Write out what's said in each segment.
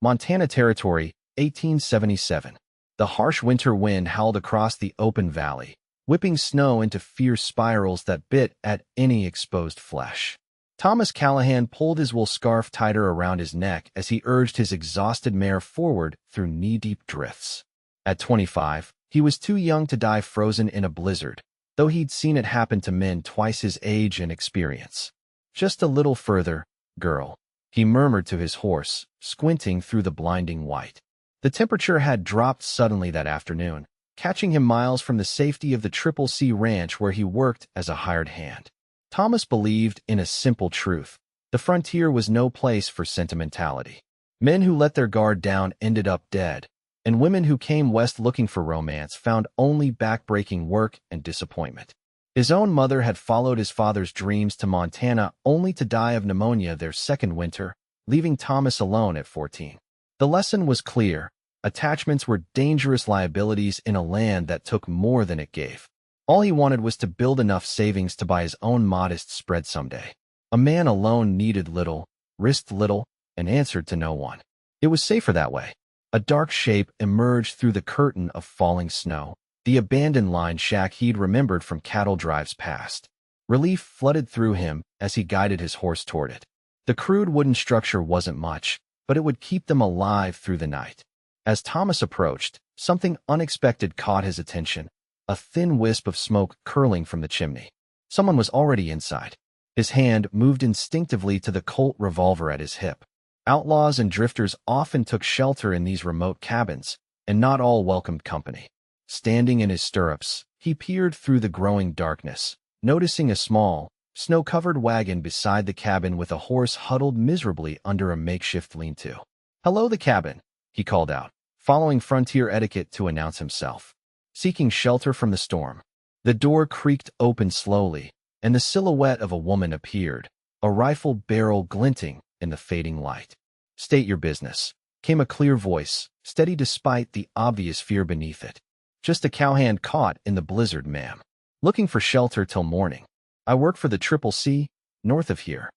Montana Territory, 1877. The harsh winter wind howled across the open valley, whipping snow into fierce spirals that bit at any exposed flesh. Thomas Callahan pulled his wool scarf tighter around his neck as he urged his exhausted mare forward through knee-deep drifts. At 25, he was too young to die frozen in a blizzard, though he'd seen it happen to men twice his age and experience. "Just a little further, girl," he murmured to his horse, squinting through the blinding white. The temperature had dropped suddenly that afternoon, catching him miles from the safety of the Triple C ranch where he worked as a hired hand. Thomas believed in a simple truth: the frontier was no place for sentimentality. Men who let their guard down ended up dead, and women who came west looking for romance found only backbreaking work and disappointment. His own mother had followed his father's dreams to Montana only to die of pneumonia their second winter, leaving Thomas alone at 14. The lesson was clear: attachments were dangerous liabilities in a land that took more than it gave. All he wanted was to build enough savings to buy his own modest spread someday. A man alone needed little, risked little, and answered to no one. It was safer that way. A dark shape emerged through the curtain of falling snow, the abandoned line shack he'd remembered from cattle drives past. Relief flooded through him as he guided his horse toward it. The crude wooden structure wasn't much, but it would keep them alive through the night. As Thomas approached, something unexpected caught his attention: a thin wisp of smoke curling from the chimney. Someone was already inside. His hand moved instinctively to the Colt revolver at his hip. Outlaws and drifters often took shelter in these remote cabins, and not all welcomed company. Standing in his stirrups, he peered through the growing darkness, noticing a small, snow-covered wagon beside the cabin with a horse huddled miserably under a makeshift lean-to. "Hello, the cabin," he called out, following frontier etiquette to announce himself. Seeking shelter from the storm. The door creaked open slowly, and the silhouette of a woman appeared, a rifle barrel glinting in the fading light. "State your business," came a clear voice, steady despite the obvious fear beneath it. "Just a cowhand caught in the blizzard, ma'am. Looking for shelter till morning. I work for the Triple C, north of here."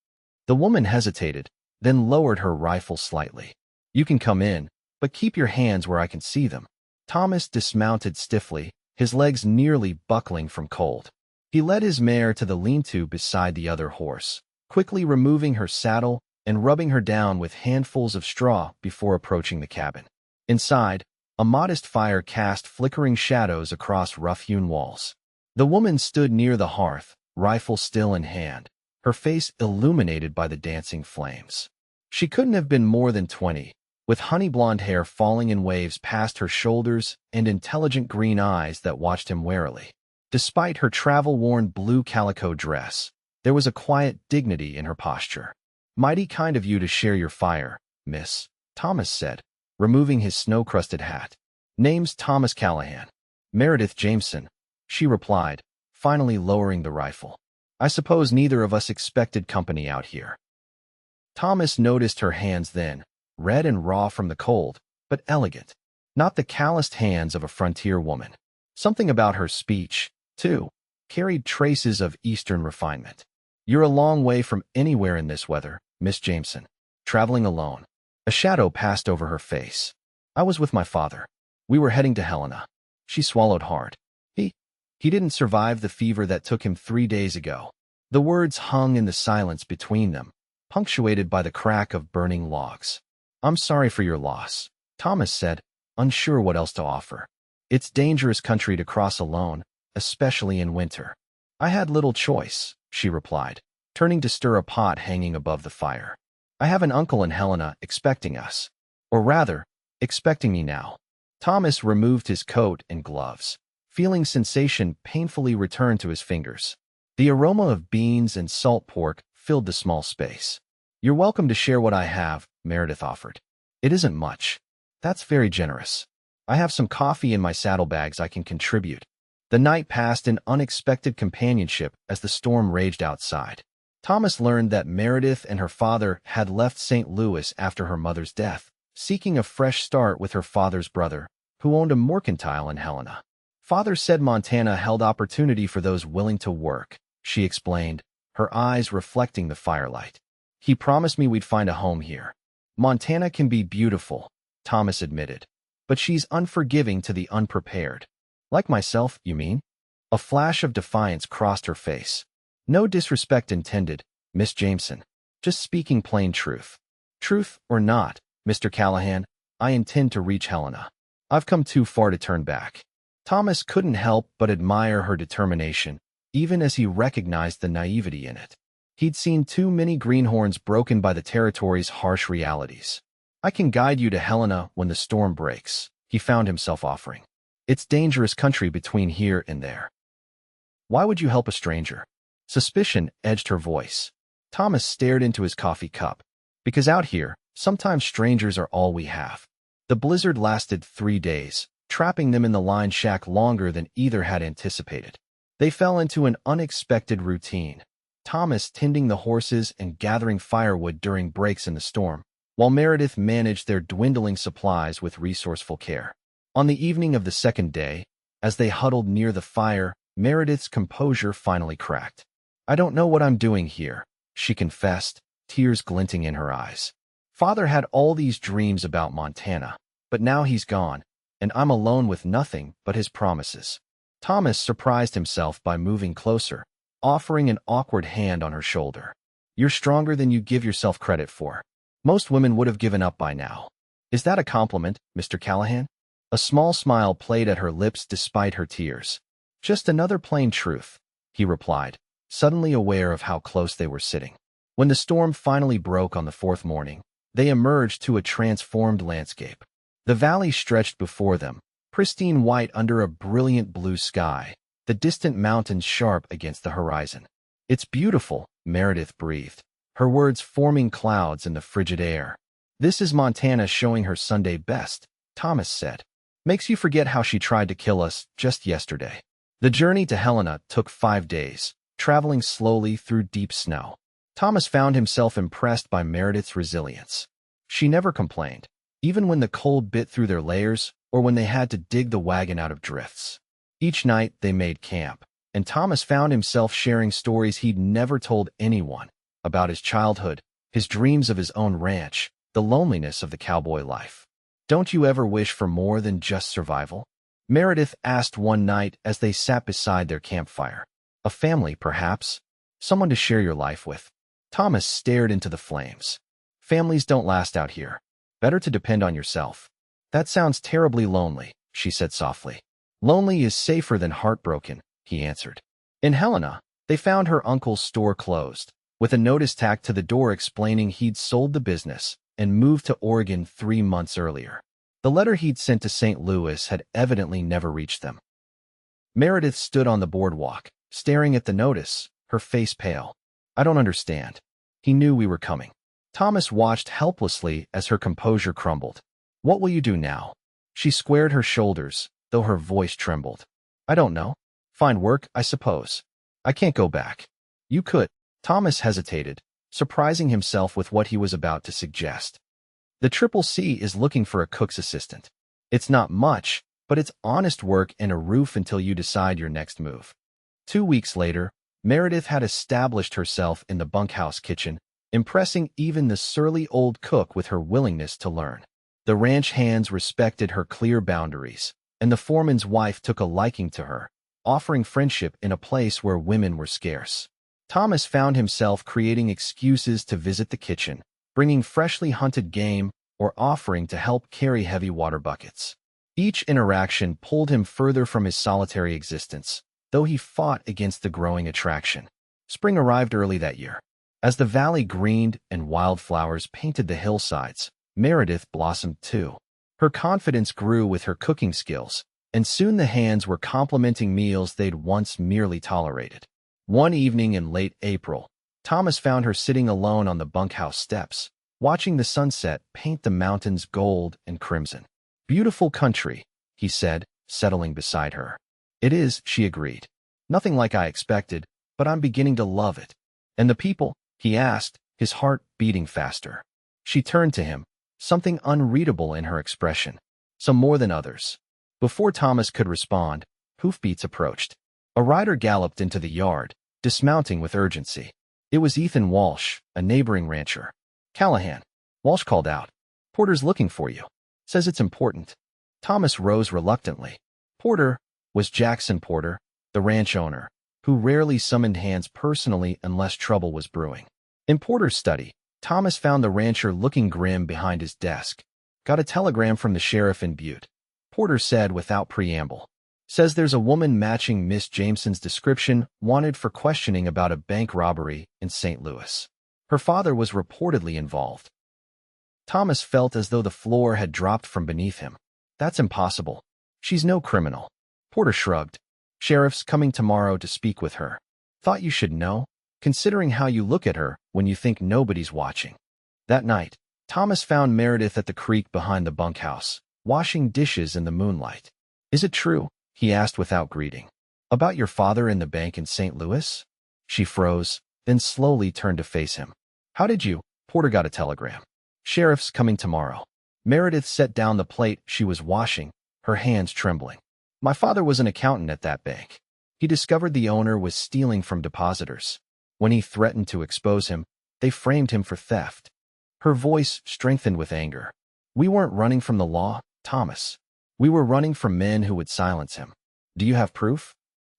The woman hesitated, then lowered her rifle slightly. "You can come in, but keep your hands where I can see them." Thomas dismounted stiffly, his legs nearly buckling from cold. He led his mare to the lean-to beside the other horse, quickly removing her saddle and rubbing her down with handfuls of straw before approaching the cabin. Inside, a modest fire cast flickering shadows across rough-hewn walls. The woman stood near the hearth, rifle still in hand, her face illuminated by the dancing flames. She couldn't have been more than 20, with honey-blonde hair falling in waves past her shoulders and intelligent green eyes that watched him warily. Despite her travel-worn blue calico dress, there was a quiet dignity in her posture. "Mighty kind of you to share your fire, miss," Thomas said, removing his snow-crusted hat. "Name's Thomas Callahan." "Meredith Jameson," she replied, finally lowering the rifle. "I suppose neither of us expected company out here." Thomas noticed her hands then, red and raw from the cold, but elegant. Not the calloused hands of a frontier woman. Something about her speech, too, carried traces of Eastern refinement. "You're a long way from anywhere in this weather, Miss Jameson. Traveling alone." A shadow passed over her face. "I was with my father. We were heading to Helena." She swallowed hard. He didn't survive the fever that took him 3 days ago." The words hung in the silence between them, punctuated by the crack of burning logs. "I'm sorry for your loss," Thomas said, unsure what else to offer. "It's dangerous country to cross alone, especially in winter." "I had little choice," she replied, turning to stir a pot hanging above the fire. "I have an uncle in Helena expecting us. Or rather, expecting me now." Thomas removed his coat and gloves, feeling sensation painfully return to his fingers. The aroma of beans and salt pork filled the small space. "You're welcome to share what I have," Meredith offered. "It isn't much." "That's very generous. I have some coffee in my saddlebags I can contribute." The night passed in unexpected companionship as the storm raged outside. Thomas learned that Meredith and her father had left St. Louis after her mother's death, seeking a fresh start with her father's brother, who owned a mercantile in Helena. "Father said Montana held opportunity for those willing to work," she explained, her eyes reflecting the firelight. "He promised me we'd find a home here." Montana can be beautiful, Thomas admitted, but she's unforgiving to the unprepared. Like myself, you mean? A flash of defiance crossed her face. No disrespect intended, Miss Jameson. Just speaking plain truth. Truth or not, Mr. Callahan, I intend to reach Helena. I've come too far to turn back. Thomas couldn't help but admire her determination, even as he recognized the naivety in it. He'd seen too many greenhorns broken by the territory's harsh realities. I can guide you to Helena when the storm breaks, he found himself offering. It's dangerous country between here and there. Why would you help a stranger? Suspicion edged her voice. Thomas stared into his coffee cup. Because out here, sometimes strangers are all we have. The blizzard lasted 3 days, trapping them in the line shack longer than either had anticipated. They fell into an unexpected routine. Thomas tending the horses and gathering firewood during breaks in the storm, while Meredith managed their dwindling supplies with resourceful care. On the evening of the second day, as they huddled near the fire, Meredith's composure finally cracked. I don't know what I'm doing here, she confessed, tears glinting in her eyes. Father had all these dreams about Montana, but now he's gone, and I'm alone with nothing but his promises. Thomas surprised himself by moving closer, offering an awkward hand on her shoulder. You're stronger than you give yourself credit for. Most women would have given up by now. Is that a compliment, Mr. Callahan? A small smile played at her lips despite her tears. Just another plain truth, he replied, suddenly aware of how close they were sitting. When the storm finally broke on the 4th morning, they emerged to a transformed landscape. The valley stretched before them, pristine white under a brilliant blue sky, the distant mountains sharp against the horizon. It's beautiful, Meredith breathed, her words forming clouds in the frigid air. This is Montana showing her Sunday best, Thomas said. Makes you forget how she tried to kill us just yesterday. The journey to Helena took 5 days, traveling slowly through deep snow. Thomas found himself impressed by Meredith's resilience. She never complained, even when the cold bit through their layers or when they had to dig the wagon out of drifts. Each night they made camp, and Thomas found himself sharing stories he'd never told anyone about his childhood, his dreams of his own ranch, the loneliness of the cowboy life. Don't you ever wish for more than just survival? Meredith asked one night as they sat beside their campfire. A family, perhaps? Someone to share your life with? Thomas stared into the flames. Families don't last out here. Better to depend on yourself. That sounds terribly lonely, she said softly. Lonely is safer than heartbroken, he answered. In Helena, they found her uncle's store closed, with a notice tacked to the door explaining he'd sold the business and moved to Oregon 3 months earlier. The letter he'd sent to St. Louis had evidently never reached them. Meredith stood on the boardwalk, staring at the notice, her face pale. I don't understand. He knew we were coming. Thomas watched helplessly as her composure crumbled. What will you do now? She squared her shoulders, though her voice trembled. I don't know. Find work, I suppose. I can't go back. You could. Thomas hesitated, surprising himself with what he was about to suggest. The CCC is looking for a cook's assistant. It's not much, but it's honest work and a roof until you decide your next move. 2 weeks later, Meredith had established herself in the bunkhouse kitchen, impressing even the surly old cook with her willingness to learn. The ranch hands respected her clear boundaries, and the foreman's wife took a liking to her, offering friendship in a place where women were scarce. Thomas found himself creating excuses to visit the kitchen, bringing freshly hunted game or offering to help carry heavy water buckets. Each interaction pulled him further from his solitary existence, though he fought against the growing attraction. Spring arrived early that year. As the valley greened and wildflowers painted the hillsides, Meredith blossomed too. Her confidence grew with her cooking skills, and soon the hands were complimenting meals they'd once merely tolerated. One evening in late April, Thomas found her sitting alone on the bunkhouse steps, watching the sunset paint the mountains gold and crimson. Beautiful country, he said, settling beside her. It is, she agreed. Nothing like I expected, but I'm beginning to love it. And the people? He asked, his heart beating faster. She turned to him, something unreadable in her expression, some more than others. Before Thomas could respond, hoofbeats approached. A rider galloped into the yard, dismounting with urgency. It was Ethan Walsh, a neighboring rancher. Callahan. Walsh called out. Porter's looking for you. Says it's important. Thomas rose reluctantly. Porter was Jackson Porter, the ranch owner, who rarely summoned hands personally unless trouble was brewing. In Porter's study, Thomas found the rancher looking grim behind his desk. Got a telegram from the sheriff in Butte. Porter said without preamble. Says there's a woman matching Miss Jameson's description wanted for questioning about a bank robbery in St. Louis. Her father was reportedly involved. Thomas felt as though the floor had dropped from beneath him. That's impossible. She's no criminal. Porter shrugged. Sheriff's coming tomorrow to speak with her. Thought you should know, considering how you look at her when you think nobody's watching. That night, Thomas found Meredith at the creek behind the bunkhouse, washing dishes in the moonlight. Is it true? He asked without greeting. About your father in the bank in St. Louis? She froze, then slowly turned to face him. How did you? Porter got a telegram. Sheriff's coming tomorrow. Meredith set down the plate she was washing, her hands trembling. My father was an accountant at that bank. He discovered the owner was stealing from depositors. When he threatened to expose him, they framed him for theft. Her voice strengthened with anger. We weren't running from the law, Thomas. We were running from men who would silence him. Do you have proof?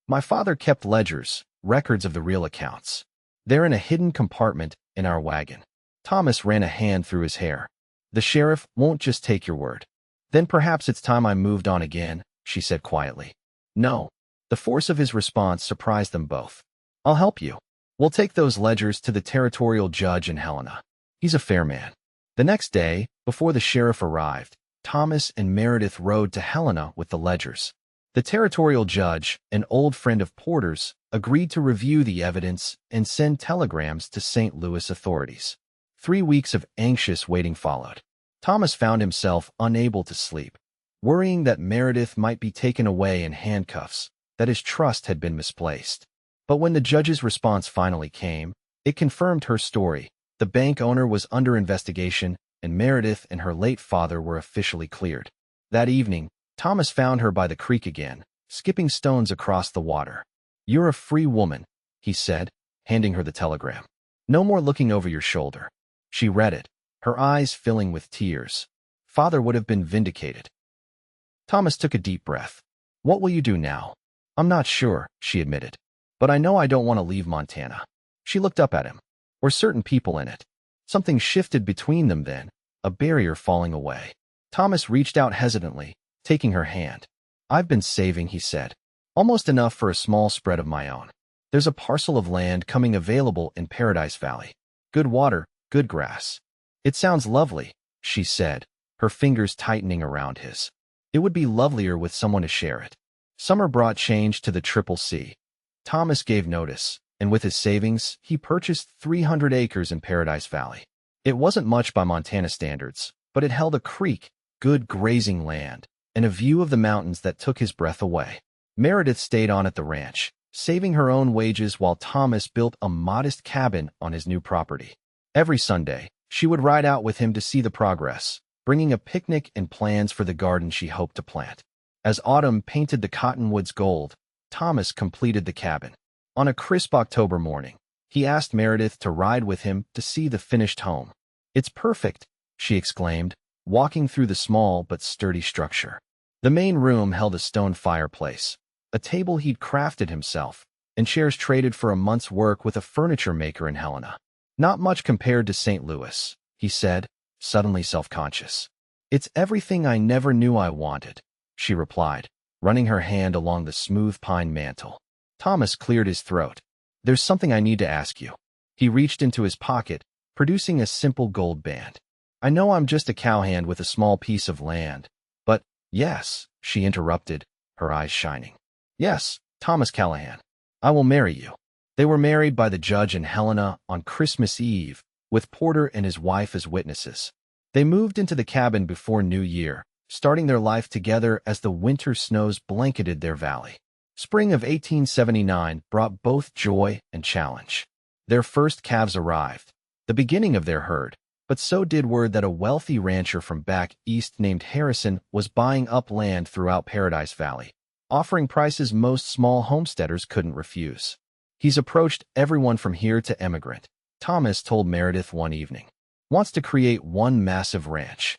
My father kept ledgers, records of the real accounts. They're in a hidden compartment in our wagon. Thomas ran a hand through his hair. The sheriff won't just take your word. Then perhaps it's time I moved on again, she said quietly. No. The force of his response surprised them both. I'll help you. We'll take those ledgers to the territorial judge in Helena. He's a fair man. The next day, before the sheriff arrived, Thomas and Meredith rode to Helena with the ledgers. The territorial judge, an old friend of Porter's, agreed to review the evidence and send telegrams to St. Louis authorities. 3 weeks of anxious waiting followed. Thomas found himself unable to sleep, worrying that Meredith might be taken away in handcuffs, that his trust had been misplaced. But when the judge's response finally came, it confirmed her story. The bank owner was under investigation, and Meredith and her late father were officially cleared. That evening, Thomas found her by the creek again, skipping stones across the water. You're a free woman, he said, handing her the telegram. No more looking over your shoulder. She read it, her eyes filling with tears. Father would have been vindicated. Thomas took a deep breath. What will you do now? I'm not sure, she admitted. But I know I don't want to leave Montana. She looked up at him. Were certain people in it? Something shifted between them then, a barrier falling away. Thomas reached out hesitantly, taking her hand. I've been saving, he said. Almost enough for a small spread of my own. There's a parcel of land coming available in Paradise Valley. Good water, good grass. It sounds lovely, she said, her fingers tightening around his. It would be lovelier with someone to share it. Summer brought change to the Triple C. Thomas gave notice, and with his savings, he purchased 300 acres in Paradise Valley. It wasn't much by Montana standards, but it held a creek, good grazing land, and a view of the mountains that took his breath away. Meredith stayed on at the ranch, saving her own wages while Thomas built a modest cabin on his new property. Every Sunday, she would ride out with him to see the progress, bringing a picnic and plans for the garden she hoped to plant. As autumn painted the cottonwoods gold, Thomas completed the cabin. On a crisp October morning, he asked Meredith to ride with him to see the finished home. It's perfect, she exclaimed, walking through the small but sturdy structure. The main room held a stone fireplace, a table he'd crafted himself, and chairs traded for a month's work with a furniture maker in Helena. Not much compared to St. Louis, he said, suddenly self-conscious. It's everything I never knew I wanted, she replied, running her hand along the smooth pine mantel. Thomas cleared his throat. There's something I need to ask you. He reached into his pocket, producing a simple gold band. I know I'm just a cowhand with a small piece of land, but, yes, she interrupted, her eyes shining. Yes, Thomas Callahan. I will marry you. They were married by the judge in Helena on Christmas Eve, with Porter and his wife as witnesses. They moved into the cabin before New Year, starting their life together as the winter snows blanketed their valley. Spring of 1879 brought both joy and challenge. Their first calves arrived, the beginning of their herd, but so did word that a wealthy rancher from back east named Harrison was buying up land throughout Paradise Valley, offering prices most small homesteaders couldn't refuse. He's approached everyone from here to emigrant, Thomas told Meredith one evening. Wants to create one massive ranch.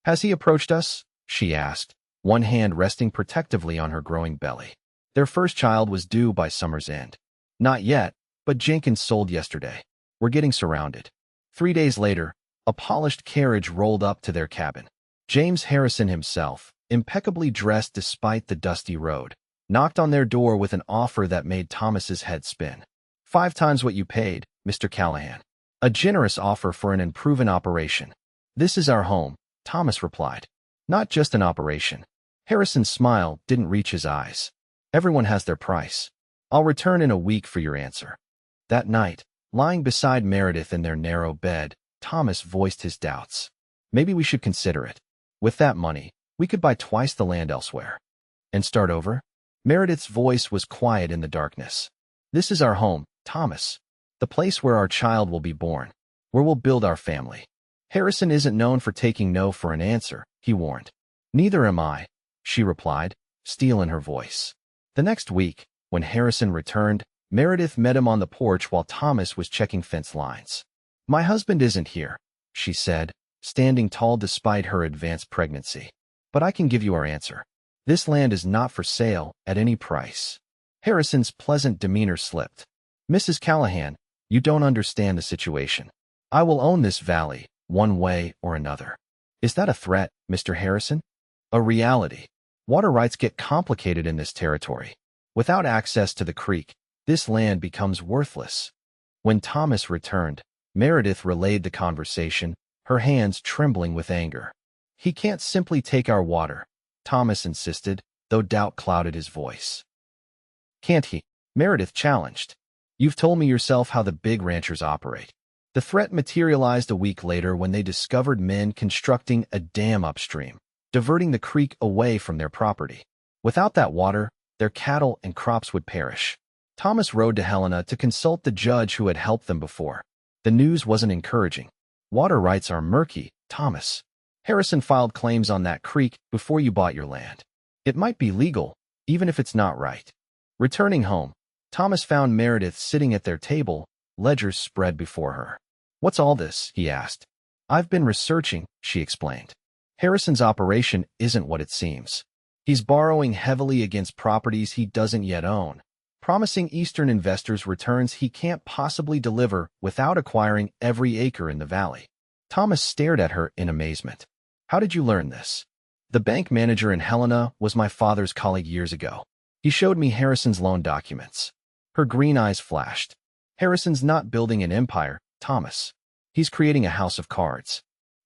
Has he approached us? She asked, one hand resting protectively on her growing belly. Their first child was due by summer's end. Not yet, but Jenkins sold yesterday. We're getting surrounded. 3 days later, a polished carriage rolled up to their cabin. James Harrison himself, impeccably dressed despite the dusty road, knocked on their door with an offer that made Thomas's head spin. 5 times what you paid, Mr. Callahan. A generous offer for an unproven operation. This is our home, Thomas replied. Not just an operation. Harrison's smile didn't reach his eyes. Everyone has their price. I'll return in a week for your answer. That night, lying beside Meredith in their narrow bed, Thomas voiced his doubts. Maybe we should consider it. With that money, we could buy twice the land elsewhere. And start over? Meredith's voice was quiet in the darkness. This is our home, Thomas. The place where our child will be born. Where we'll build our family. Harrison isn't known for taking no for an answer, he warned. Neither am I, she replied, steel in her voice. The next week, when Harrison returned, Meredith met him on the porch while Thomas was checking fence lines. My husband isn't here, she said, standing tall despite her advanced pregnancy. But I can give you our answer. This land is not for sale at any price. Harrison's pleasant demeanor slipped. Mrs. Callahan, you don't understand the situation. I will own this valley, one way or another. Is that a threat, Mr. Harrison? A reality. Water rights get complicated in this territory. Without access to the creek, this land becomes worthless. When Thomas returned, Meredith relayed the conversation, her hands trembling with anger. He can't simply take our water, Thomas insisted, though doubt clouded his voice. Can't he? Meredith challenged. You've told me yourself how the big ranchers operate. The threat materialized a week later when they discovered men constructing a dam upstream, diverting the creek away from their property. Without that water, their cattle and crops would perish. Thomas rode to Helena to consult the judge who had helped them before. The news wasn't encouraging. Water rights are murky, Thomas. Harrison filed claims on that creek before you bought your land. It might be legal, even if it's not right. Returning home, Thomas found Meredith sitting at their table, ledgers spread before her. What's all this? He asked. I've been researching, she explained. Harrison's operation isn't what it seems. He's borrowing heavily against properties he doesn't yet own, promising Eastern investors returns he can't possibly deliver without acquiring every acre in the valley. Thomas stared at her in amazement. How did you learn this? The bank manager in Helena was my father's colleague years ago. He showed me Harrison's loan documents. Her green eyes flashed. Harrison's not building an empire, Thomas. He's creating a house of cards.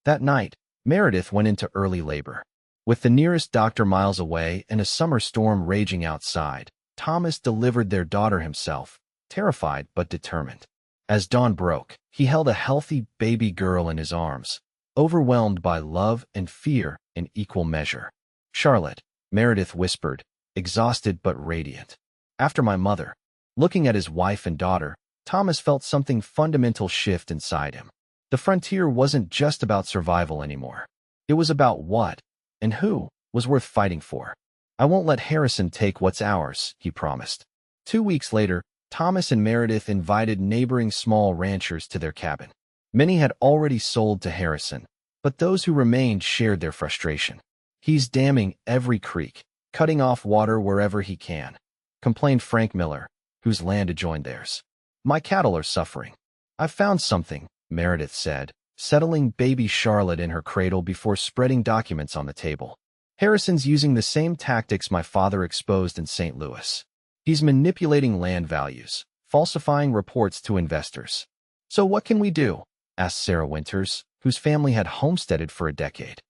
That night, Meredith went into early labor. With the nearest doctor miles away and a summer storm raging outside, Thomas delivered their daughter himself, terrified but determined. As dawn broke, he held a healthy baby girl in his arms, overwhelmed by love and fear in equal measure. Charlotte, Meredith whispered, exhausted but radiant. After my mother. Looking at his wife and daughter, Thomas felt something fundamental shift inside him. The frontier wasn't just about survival anymore. It was about what, and who, was worth fighting for. I won't let Harrison take what's ours, he promised. 2 weeks later, Thomas and Meredith invited neighboring small ranchers to their cabin. Many had already sold to Harrison, but those who remained shared their frustration. He's damming every creek, cutting off water wherever he can, complained Frank Miller, whose land adjoined theirs. My cattle are suffering. I've found something, Meredith said, settling baby Charlotte in her cradle before spreading documents on the table. Harrison's using the same tactics my father exposed in St. Louis. He's manipulating land values, falsifying reports to investors. So what can we do? Asked Sarah Winters, whose family had homesteaded for a decade.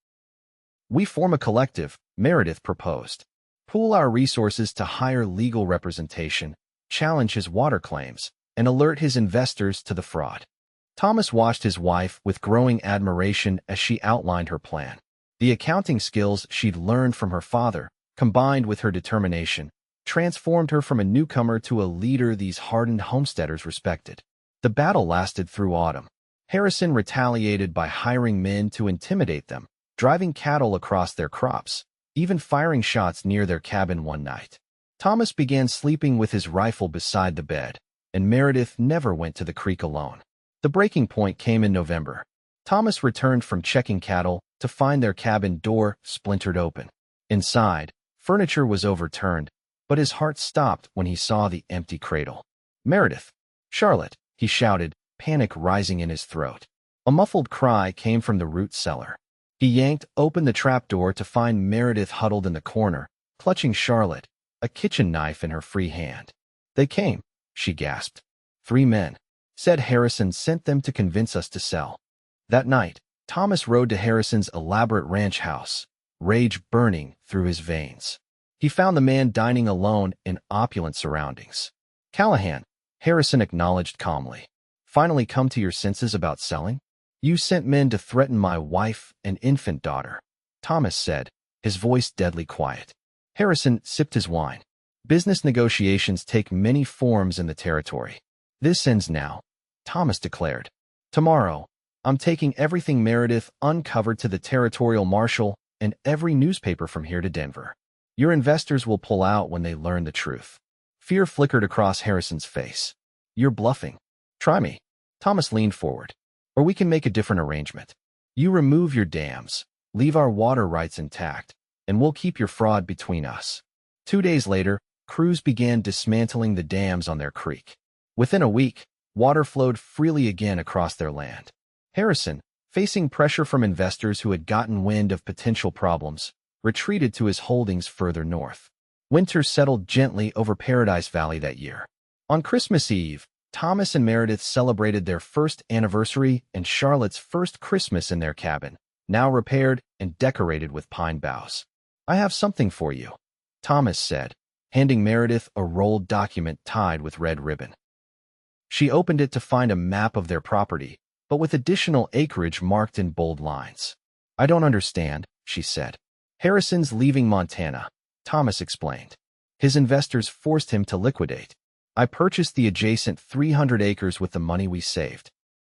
We form a collective, Meredith proposed. Pool our resources to hire legal representation, challenge his water claims, and alert his investors to the fraud. Thomas watched his wife with growing admiration as she outlined her plan. The accounting skills she'd learned from her father, combined with her determination, transformed her from a newcomer to a leader these hardened homesteaders respected. The battle lasted through autumn. Harrison retaliated by hiring men to intimidate them, driving cattle across their crops, even firing shots near their cabin one night. Thomas began sleeping with his rifle beside the bed, and Meredith never went to the creek alone. The breaking point came in November. Thomas returned from checking cattle to find their cabin door splintered open. Inside, furniture was overturned, but his heart stopped when he saw the empty cradle. "Meredith! Charlotte!" he shouted, panic rising in his throat. A muffled cry came from the root cellar. He yanked open the trapdoor to find Meredith huddled in the corner, clutching Charlotte, a kitchen knife in her free hand. "They came," she gasped. "3 men. Said Harrison sent them to convince us to sell." That night, Thomas rode to Harrison's elaborate ranch house, rage burning through his veins. He found the man dining alone in opulent surroundings. "Callahan," Harrison acknowledged calmly. "Finally come to your senses about selling? You sent men to threaten my wife and infant daughter," Thomas said, his voice deadly quiet. Harrison sipped his wine. "Business negotiations take many forms in the territory. This ends now," Thomas declared. "Tomorrow, I'm taking everything Meredith uncovered to the territorial marshal and every newspaper from here to Denver. Your investors will pull out when they learn the truth." Fear flickered across Harrison's face. "You're bluffing." "Try me." Thomas leaned forward. "Or we can make a different arrangement. You remove your dams, leave our water rights intact, and we'll keep your fraud between us." 2 days later, crews began dismantling the dams on their creek. Within a week, water flowed freely again across their land. Harrison, facing pressure from investors who had gotten wind of potential problems, retreated to his holdings further north. Winter settled gently over Paradise Valley that year. On Christmas Eve, Thomas and Meredith celebrated their first anniversary and Charlotte's first Christmas in their cabin, now repaired and decorated with pine boughs. "I have something for you," Thomas said, handing Meredith a rolled document tied with red ribbon. She opened it to find a map of their property, but with additional acreage marked in bold lines. "I don't understand," she said. "Harrison's leaving Montana," Thomas explained. "His investors forced him to liquidate. I purchased the adjacent 300 acres with the money we saved."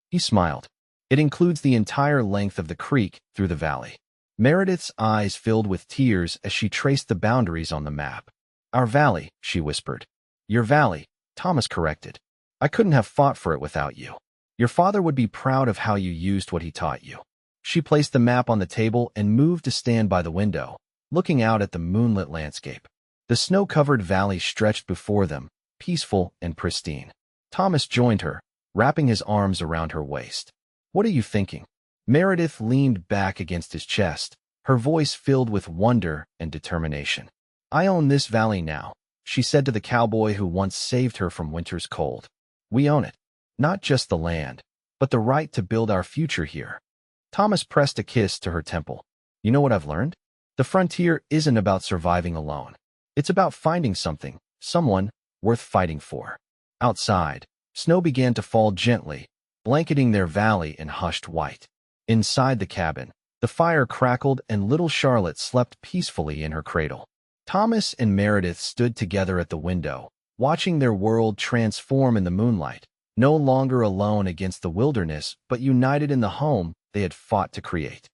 He smiled. "It includes the entire length of the creek through the valley." Meredith's eyes filled with tears as she traced the boundaries on the map. "Our valley," she whispered. "Your valley," Thomas corrected. "I couldn't have fought for it without you. Your father would be proud of how you used what he taught you." She placed the map on the table and moved to stand by the window, looking out at the moonlit landscape. The snow-covered valley stretched before them, peaceful and pristine. Thomas joined her, wrapping his arms around her waist. "What are you thinking?" Meredith leaned back against his chest, her voice filled with wonder and determination. "I own this valley now," she said to the cowboy who once saved her from winter's cold. "We own it. Not just the land, but the right to build our future here." Thomas pressed a kiss to her temple. "You know what I've learned? The frontier isn't about surviving alone. It's about finding something, someone, worth fighting for." Outside, snow began to fall gently, blanketing their valley in hushed white. Inside the cabin, the fire crackled and little Charlotte slept peacefully in her cradle. Thomas and Meredith stood together at the window, watching their world transform in the moonlight, no longer alone against the wilderness, but united in the home they had fought to create.